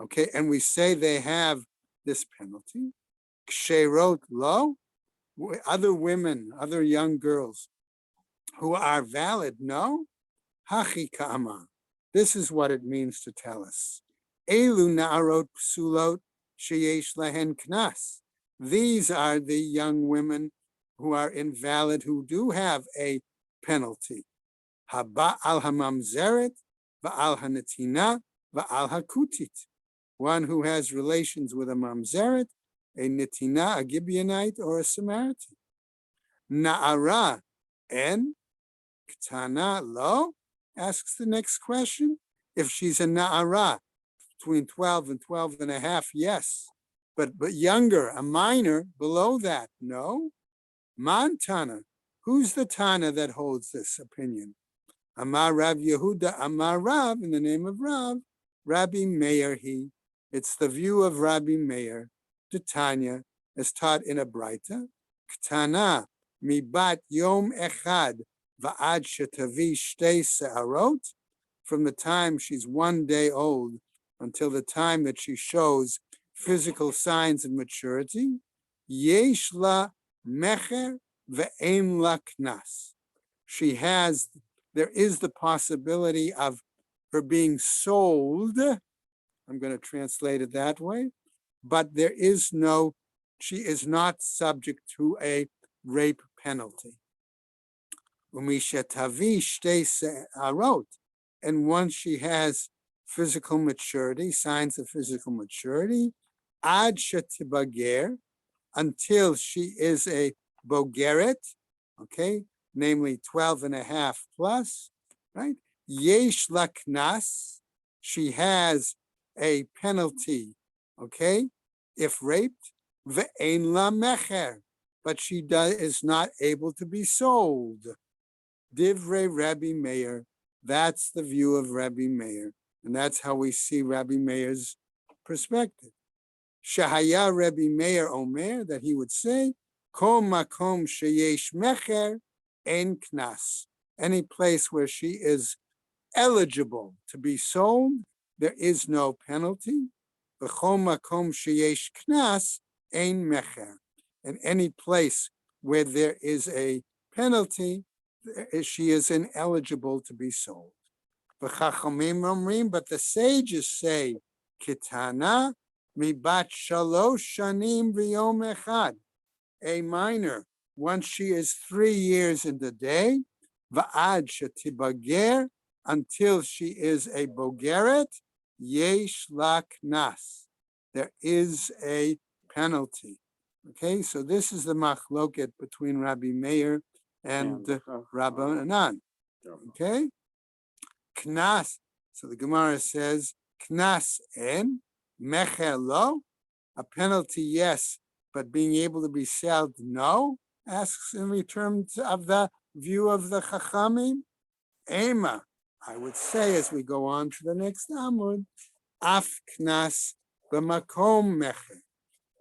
Okay, and we say they have this penalty. Ksherot lo. Other women, other young girls who are valid, no. Hachi ka'ama. This is what it means to tell us. Elu na'arot psulot sheyesh lahen knas. These are the young women who are invalid, who do have a penalty. Haba al hamamzeret, va'al hanetina, va'al hakutit. One who has relations with a mamzeret, a netina, a Gibeonite, or a Samaritan. Na'ara en ktana lo, asks the next question. If she's a na'ara, between 12 and 12 and a half, yes. But younger, a minor, below that, no. Man Tana, who's the Tana that holds this opinion? Amar Rav Yehuda, Amar Rav, in the name of Rav, Rabbi Meir he. It's the view of Rabbi Meir, the Tanya, as taught in a Braita. Ktana, mibat yom echad, va'ad shetavi shtei se'arot, from the time she's 1 day old until the time that she shows physical signs of maturity, yesh la mecher ve'en la knas. There is the possibility of her being sold. I'm going to translate it that way, but she is not subject to a rape penalty. Umishatavi shtei se'arot, and once she has physical maturity, signs of physical maturity, ad shetibager, until she is a bogeret, okay, namely 12 and a half plus, right? Yesh laknas, she has a penalty, okay, if raped, ve'en la mecher, but she is not able to be sold. Divrei Rabbi Meir, that's the view of Rabbi Meir, and that's how we see Rabbi Meir's perspective. Shahaya Rabbi Meir Omer, that he would say, Kol makom sheyesh mecher en knas. Any place where she is eligible to be sold, there is no penalty. V'chol makom sheyesh knas en mecher. And any place where there is a penalty, she is ineligible to be sold. V'chachamim omrim, but the sages say, kitana mibat shalosh shanim v'yom echad, a minor, once she is 3 years in the day, va'ad shetibager, until she is a bogeret, yesh la knas, there is a penalty. Okay, so this is the machloket between Rabbi Meir and Rabbanan. Okay, knas. So the Gemara says knas en mecher lo, a penalty yes, but being able to be sold no. Asks in return of the view of the Chachamim. Ema, I would say as we go on to the next Amud, af knas b'makom mecher,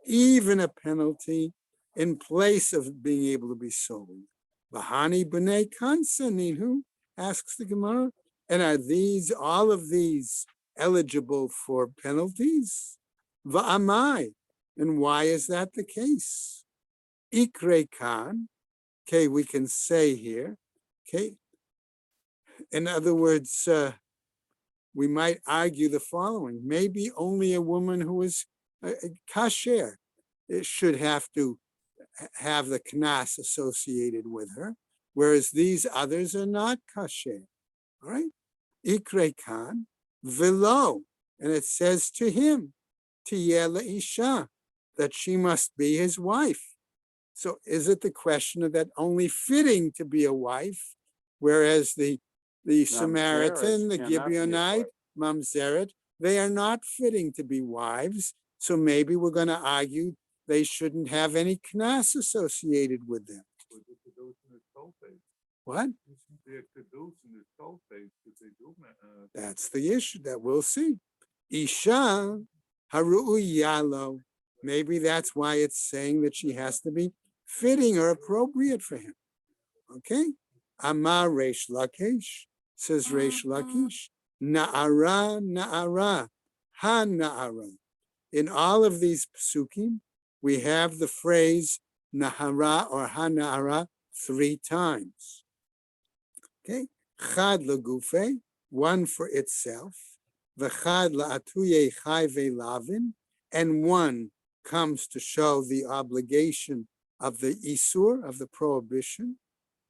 even a penalty in place of being able to be sold. Bahani b'nei kansa ninu, asks the Gemara, and are all of these eligible for penalties? Va'amai, and why is that the case? Ikre kan, okay, we can say here, okay, in other words, we might argue the following: maybe only a woman who is kasher should have to have the knas associated with her, whereas these others are not kasher. All right? Ikre kan velo, and it says to him, tiyeh leisha, that she must be his wife. So is it the question of that only fitting to be a wife, whereas the Samaritan, the Gibeonite, Mamzeret, they are not fitting to be wives. So maybe we're going to argue they shouldn't have any knas associated with them. What? That's That's the issue that we'll see. Isha haru'uyalo. Maybe that's why it's saying that she has to be fitting or appropriate for him. Okay? Amar Reish Lakish, says Reish Lakish, Na'ara, Na'ara, Ha Na'ara. In all of these psukim, we have the phrase Nahara or Ha Na'ara 3 times. Okay? Chad lagufe, one for itself. V'chad la'atuye chai ve'lavin, and one comes to show the obligation of the isur, of the prohibition.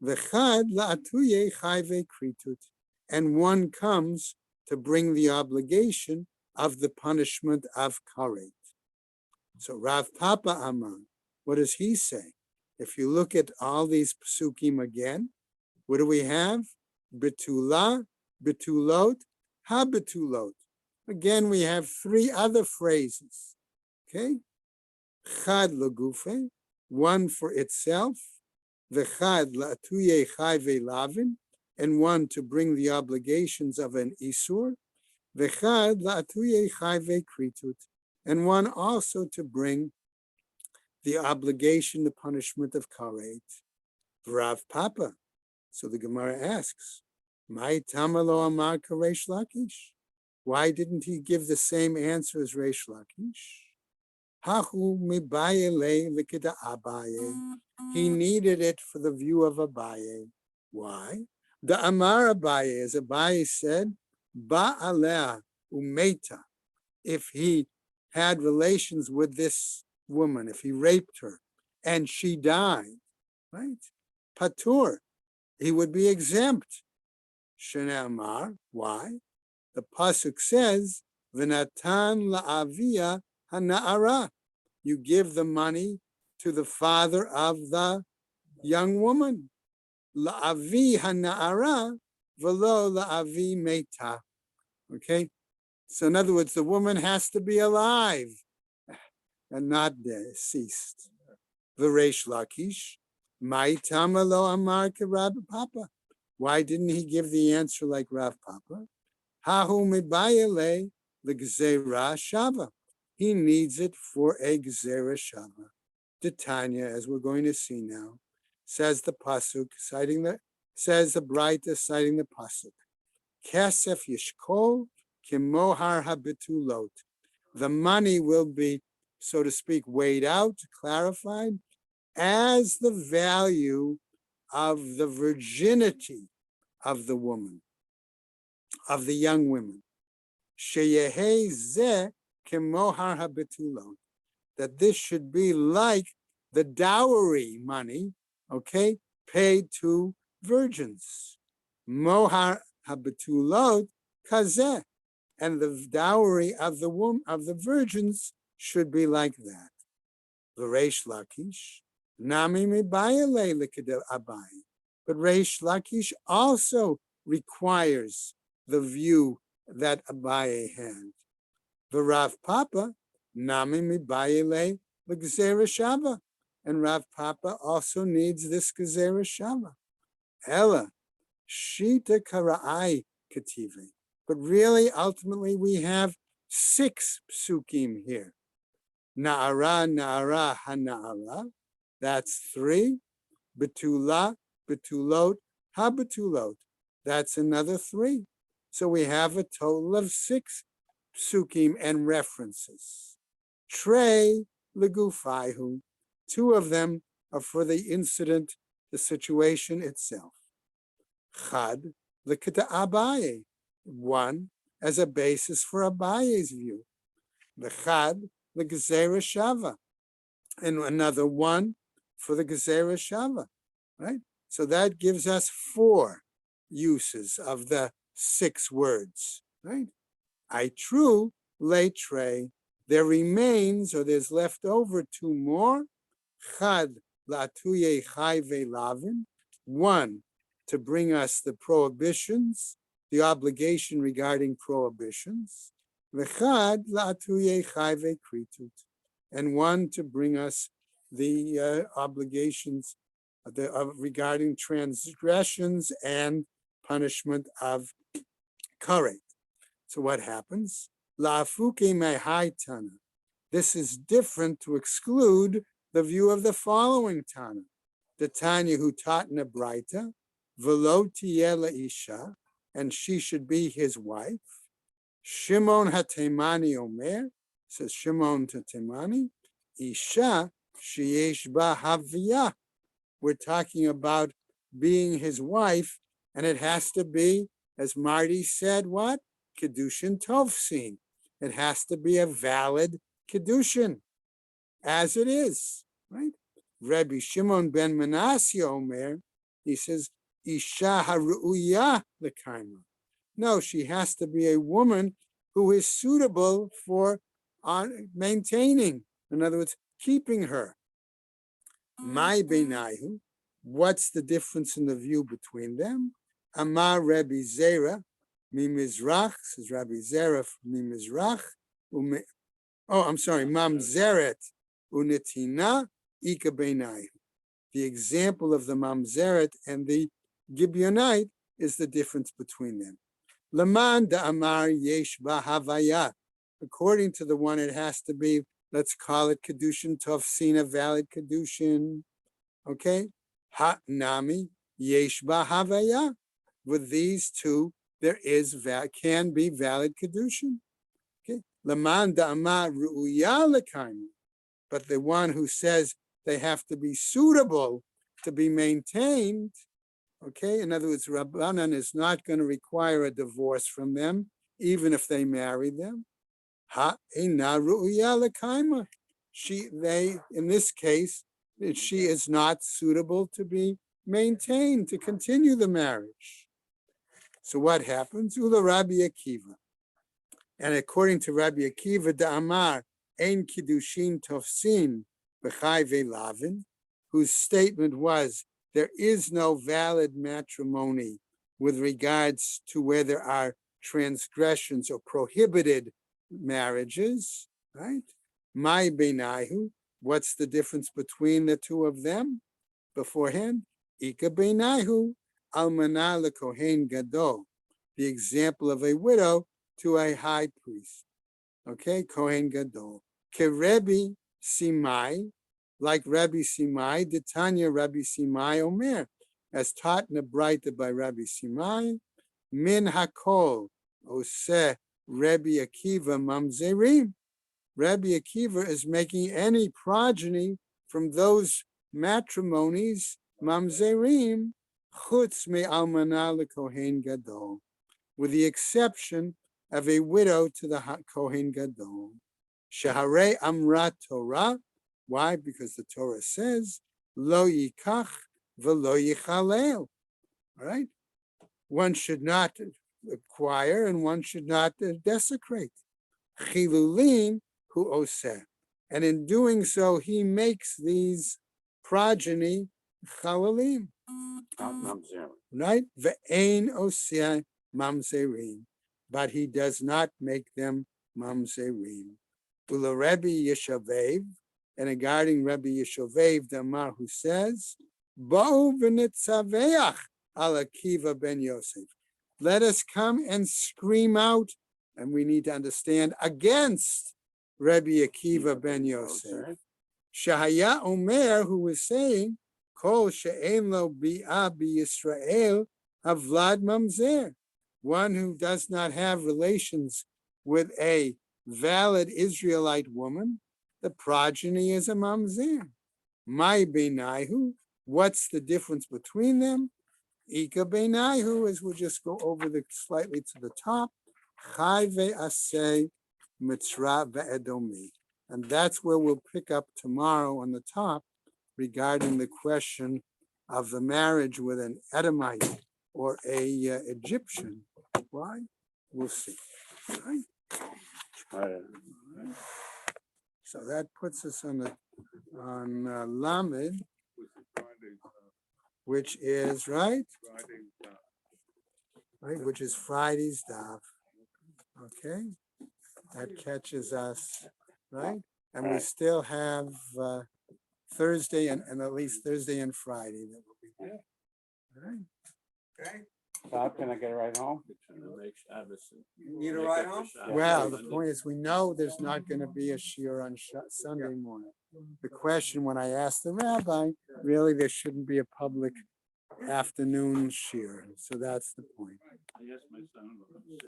V'chad la'atuye chai ve'kritut, and one comes to bring the obligation of the punishment of karet. So Rav Papa Amar, what does he say? If you look at all these psukim again, what do we have? Betula, betulot, habetulot. Again, we have 3 other phrases. Okay? Chad lagufe, one for itself. V'chad la'atuye chai ve'lavin, and one to bring the obligations of an isur. V'chad la'atuye chai ve'kritut, and one also to bring the obligation, the punishment of karet. Rav Papa. So the Gemara asks, "My tamalo amar Reish Lakish." Why didn't he give the same answer as Reish Lakish? Hahu mibaye le likida Abaye. He needed it for the view of Abaye. Why? The Amar Abaye, as Abaye said, ba'aleh umeta. If he had relations with this woman, if he raped her and she died, right? Patur, he would be exempt. Shene Amar, why? The pasuk says, "V'natan la'avia hana'ara." You give the money to the father of the young woman. La'avi hana'ara, v'lo la'avi meta. Okay? So in other words, the woman has to be alive and not deceased. V'reish Lakish, Mai tamalo amar Rav Papa. Why didn't he give the answer like Rav Papa? Hahu mibayele l'gzera shava. He needs it for a gzera shava. Titania, as we're going to see now, says the pasuk, says the Braita citing the pasuk. Kesef yishkol kimohar habitulot. The money will be, so to speak, weighed out, clarified, as the value of the virginity of the woman, of the young women. Sheyehe zeh kemohar habitulot. That this should be like the dowry money, okay, paid to virgins. Mohar habitulot kazeh. And the dowry of the womb of the virgins should be like that. L'reish Lakish, nami mibayale l'kedel Abaye. But Reish Lakish also requires the view that Abaye had. The Rav Papa, nami mibayale l'gzera shava. And Rav Papa also needs this gzera shava. Ella, shita kara'ai kative. But really, ultimately, we have 6 psukim here. Na'ara, na'ara, hana'ara. That's 3. Betula, betulot, habetulot. That's another 3. So we have a total of 6 psukim and references. Trey legufaihu. 2 of them are for the incident, the situation itself. Chad lekita Abaye. 1 as a basis for Abaye's view. The Chad, the Gezerah Shava. And another 1 for the Gezerah Shava, right? So that gives us 4 uses of the 6 words, right? I true, lay tray. There remains, or there's left over 2 more. Chad la'atuye chai ve'lavin. 1 to bring us the prohibitions, the obligation regarding prohibitions, v'chad la'atuye chai ve'kritut, and 1 to bring us the obligations regarding transgressions and punishment of karet. So what happens? La'afuke mehai Tana. This is different to exclude the view of the following Tana. The Tanya who taught in a Braita, velo tiyeh isha, and she should be his wife. Shimon haTemani Omer, says Shimon to Temani, Isha sheyesh ba haviyah. We're talking about being his wife, and it has to be, as Marty said, what? Kedushin Tovsin. It has to be a valid Kedushin, as it is, right? Rabbi Shimon ben Manasseh Omer, he says, Isha haru'uyah l'kaima. No, she has to be a woman who is suitable for maintaining, in other words, keeping her. My Beinayu, what's the difference in the view between them? Amar Rabbi Zera, Mimizrach, says Rabbi Zera from Mimizrach. I'm sorry, Mamzeret, Unitina, Ika Beinayu. The example of the Mamzeret and the Gibeonite is the difference between them. Laman da Amar Yesh Havaya. According to the one, it has to be, let's call it Kedushin Tovsin, a valid Kedushin. Okay? Ha Nami Yesh Havaya. With these two, there can be valid Kedushin. Okay? Laman da Amar Ru'uya L'kaim. But the one who says they have to be suitable to be maintained, okay? In other words, Rabbanan is not going to require a divorce from them, even if they marry them. In this case, she is not suitable to be maintained, to continue the marriage. So what happens? Ula Rabbi Akiva. And according to Rabbi Akiva, Da'amar, Ein Kiddushin Tofsin B'chai Ve'lavin, whose statement was, there is no valid matrimony with regards to where there are transgressions or prohibited marriages, right? My Beinahu, what's the difference between the two of them beforehand? Ika Beinahu, Almana LeKohen Gadol, the example of a widow to a high priest. Okay, Kohen Gadol. Kerebi Simai, like Rabbi Simai, Ditanya Rabbi Simai Omer, as taught in the Braita by Rabbi Simai, Min Hakol, Oseh Rabbi Akiva Mamzerim. Rabbi Akiva is making any progeny from those matrimonies, Mamzerim, Chutz Me Almana LeKohen Gadol, with the exception of a widow to the Kohen Gadol. Shaharei Amra Torah. Why? Because the Torah says, Lo yikach v'lo yichalel. All right? One should not acquire and one should not desecrate. Chilulin hu oseh. And in doing so, he makes these progeny chalalim. Right? Ve'ein oseh mamzerim. But he does not make them mamzerim. Ula Rabbi Yeshavev, and regarding Rabbi Yeshavev, the Amar, who says, Bo'u v'nitzaveach ala Akiva ben Yosef. Let us come and scream out, and we need to understand, against Rabbi Akiva ben Yosef. Shahaya Omer, who was saying, Kol she'en lo bi'ah b'Yisrael havlad mamzer. One who does not have relations with a valid Israelite woman, the progeny is a mamzer. My Beinahu, what's the difference between them? Ika Beinahu, as we'll just go over slightly to the top, Chai ve'aseh mitzra ve'edomi. And that's where we'll pick up tomorrow on the top regarding the question of the marriage with an Edomite or a Egyptian. Why? We'll see. Right? So that puts us on Lamed, which is right, which is Friday's daf. Okay, that catches us right, and we still have Thursday and at least Thursday and Friday that will be there. All right. Okay. Bob, can I get a ride home? Trying to make Need a ride home? Well, the point is, we know there's not gonna be a shiur on Sunday morning. The question, when I asked the rabbi, really, there shouldn't be a public afternoon shiur, so that's the point. I asked my son.